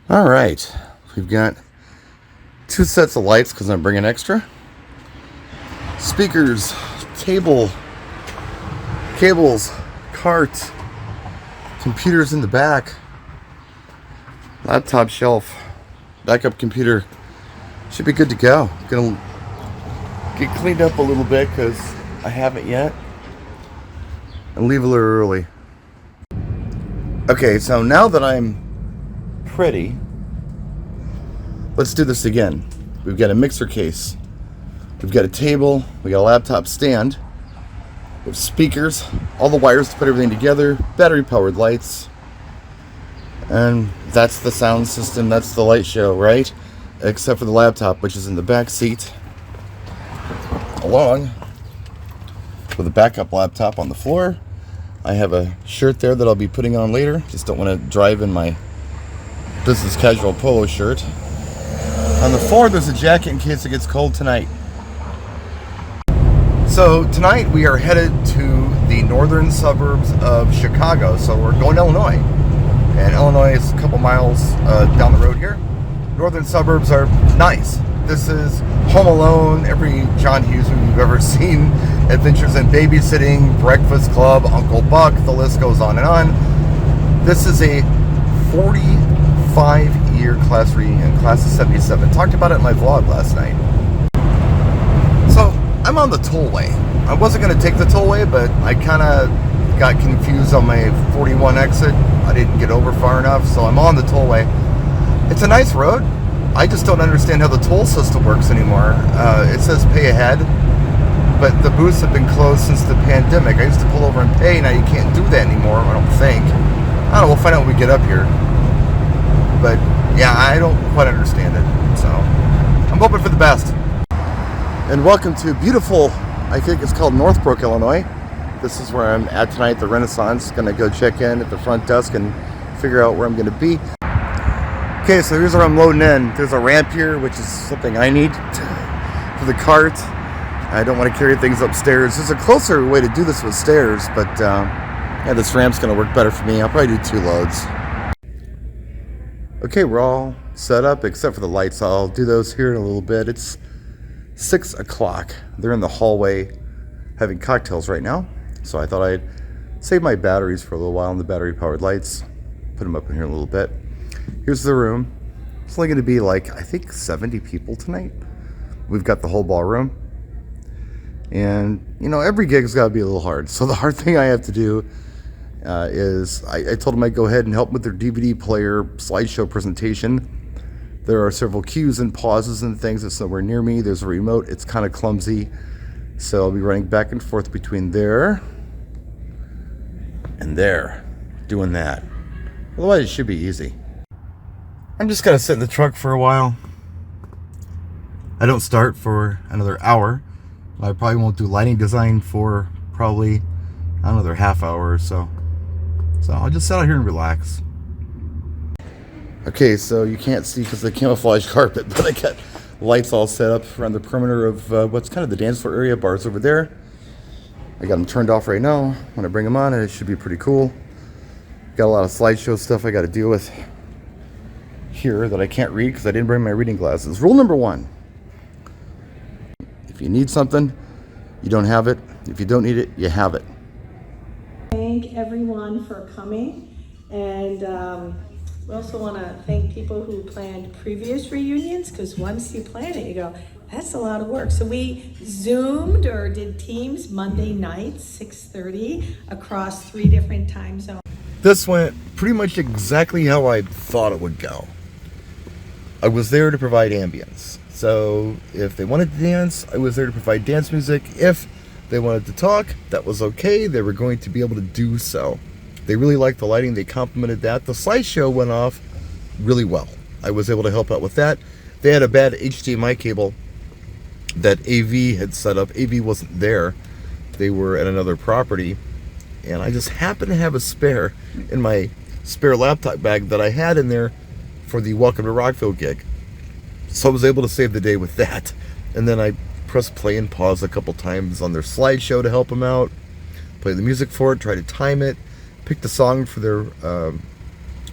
All right, we've got two sets of lights because I'm bringing extra. Speakers, table, cables, cart, computers in the back, laptop shelf, backup computer. Should be good to go. Gonna get cleaned up a little bit because I haven't yet, and leave a little early. Okay, so now that I'm pretty, let's do this again. We've got a mixer case, we've got a table, we got a laptop stand, we have speakers, all the wires to put everything together, battery powered lights, and that's the sound system, that's the light show, right? Except for the laptop, which is in the back seat, along with a backup laptop on the floor. I have a shirt there that I'll be putting on later. Just don't want to drive in my business casual polo shirt. On the floor, there's a jacket in case it gets cold tonight. So tonight we are headed to the northern suburbs of Chicago. So we're going to Illinois. And Illinois is a couple miles down the road here. Northern suburbs are nice. This is Home Alone, every John Hughes movie you've ever seen, Adventures in Babysitting, Breakfast Club, Uncle Buck, the list goes on and on. This is a 45-year class reunion, class of 77. Talked about it in my vlog last night. So, I'm on the tollway. I wasn't going to take the tollway, but I kind of got confused on my 41 exit. I didn't get over far enough, so I'm on the tollway. It's a nice road. I just don't understand how the toll system works anymore. It says pay ahead, but the booths have been closed since the pandemic. I used to pull over and pay. Now you can't do that anymore, I don't think. I don't know, we'll find out when we get up here. But yeah, I don't quite understand it. So I'm hoping for the best. And welcome to beautiful, I think it's called Northbrook, Illinois. This is where I'm at tonight, the Renaissance. Gonna go check in at the front desk and figure out where I'm gonna be. Okay, so here's where I'm loading in. There's a ramp here, which is something I need for the cart. I don't want to carry things upstairs. There's a closer way to do this with stairs, but yeah, this ramp's going to work better for me. I'll probably do 2 loads. Okay, we're all set up except for the lights. I'll do those here in a little bit. It's 6 o'clock. They're in the hallway having cocktails right now, so I thought I'd save my batteries for a little while on the battery-powered lights. Put them up in here in a little bit. Here's the room. It's only going to be like, I think 70 people tonight. We've got the whole ballroom. And, you know, every gig's got to be a little hard. So the hard thing I have to do is, I told them I'd go ahead and help with their DVD player slideshow presentation. There are several cues and pauses and things that's nowhere near me. There's a remote. It's kind of clumsy. So I'll be running back and forth between there and there, doing that. Otherwise, it should be easy. I'm just gonna sit in the truck for a while. I don't start for another hour. I probably won't do lighting design for probably another half hour or so. So I'll just sit out here and relax. Okay, so you can't see because of the camouflage carpet, but I got lights all set up around the perimeter of what's kind of the dance floor area. Bars over there. I got them turned off right now. When I bring them on, it should be pretty cool. Got a lot of slideshow stuff I got to deal with here that I can't read because I didn't bring my reading glasses. Rule number 1. If you need something, you don't have it. If you don't need it, you have it. Thank everyone for coming, and we also want to thank people who planned previous reunions, because once you plan it, you go, that's a lot of work. So we Zoomed or did Teams Monday nights, 6:30, across 3 different time zones. This went pretty much exactly how I thought it would go. I was there to provide ambience. So if they wanted to dance, I was there to provide dance music. If they wanted to talk, that was okay. They were going to be able to do so. They really liked the lighting. They complimented that. The slideshow went off really well. I was able to help out with that. They had a bad HDMI cable that AV had set up. AV wasn't there. They were at another property. And I just happened to have a spare in my spare laptop bag that I had in there for the Welcome to Rockville gig. So I was able to save the day with that. And then I pressed play and pause a couple times on their slideshow to help them out. Play the music for it, try to time it. Picked a song for their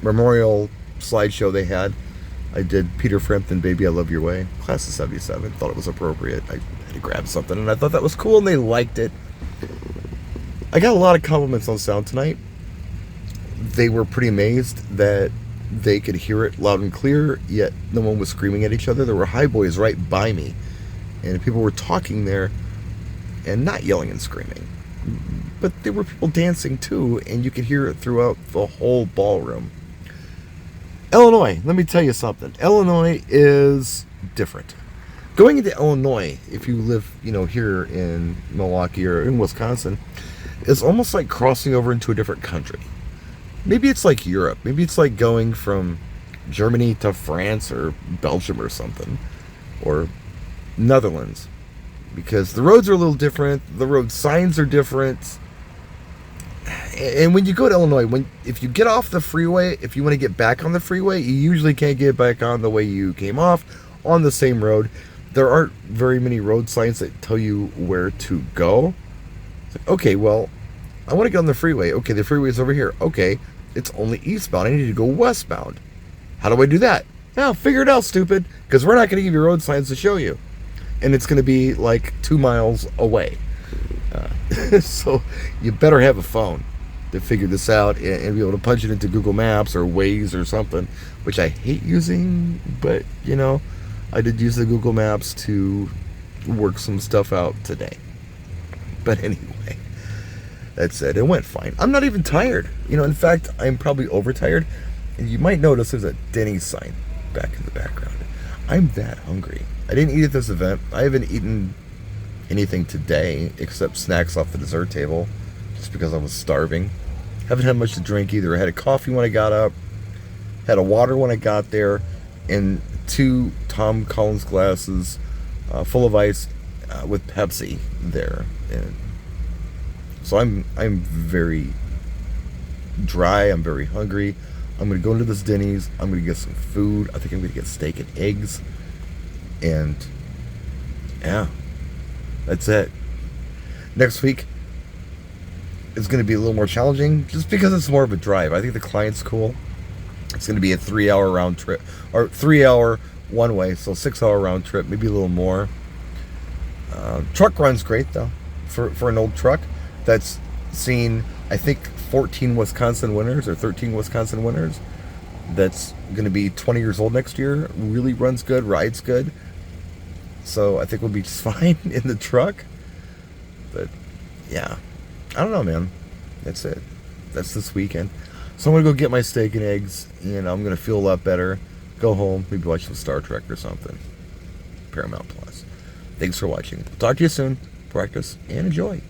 memorial slideshow they had. I did Peter Frampton, Baby I Love Your Way, class of 77. Thought it was appropriate. I had to grab something, and I thought that was cool, and they liked it. I got a lot of compliments on sound tonight. They were pretty amazed that they could hear it loud and clear, yet no one was screaming at each other. There were high boys right by me, and people were talking there and not yelling and screaming. But there were people dancing too, and you could hear it throughout the whole ballroom. Illinois, let me tell you something. Illinois is different. Going into Illinois, if you live, here in Milwaukee or in Wisconsin, is almost like crossing over into a different country. Maybe it's like Europe. Maybe it's like going from Germany to France or Belgium or something, or Netherlands, because the roads are a little different. The road signs are different. And when you go to Illinois, if you get off the freeway, if you want to get back on the freeway, you usually can't get back on the way you came off on the same road. There aren't very many road signs that tell you where to go. It's like, okay, well, I want to get on the freeway. Okay, the freeway is over here. Okay, it's only eastbound. I need to go westbound. How do I do that? Now, figure it out, stupid, because we're not going to give you road signs to show you. And it's going to be like 2 miles away. So you better have a phone to figure this out and be able to punch it into Google Maps or Waze or something, which I hate using, but I did use the Google Maps to work some stuff out today. But anyway, that's it. It went fine. I'm not even tired. In fact, I'm probably overtired. And you might notice there's a Denny's sign back in the background. I'm that hungry. I didn't eat at this event. I haven't eaten anything today except snacks off the dessert table just because I was starving. Haven't had much to drink either. I had a coffee when I got up, had a water when I got there, and 2 Tom Collins glasses full of ice with Pepsi there. And so I'm very dry. I'm very hungry. I'm going to go into this Denny's. I'm going to get some food. I think I'm going to get steak and eggs. And yeah, that's it. Next week is going to be a little more challenging just because it's more of a drive. I think the client's cool. It's going to be a 3-hour round trip, or 3-hour one way, so 6-hour round trip, maybe a little more. Truck runs great though for an old truck that's seen, I think, 14 Wisconsin winners or 13 Wisconsin winners. That's going to be 20 years old next year. Really runs good, rides good. So I think we'll be just fine in the truck. But yeah, I don't know, man. That's it. That's this weekend. So I'm going to go get my steak and eggs, and I'm going to feel a lot better. Go home, maybe watch some Star Trek or something. Paramount Plus. Thanks for watching. Talk to you soon. Practice and enjoy.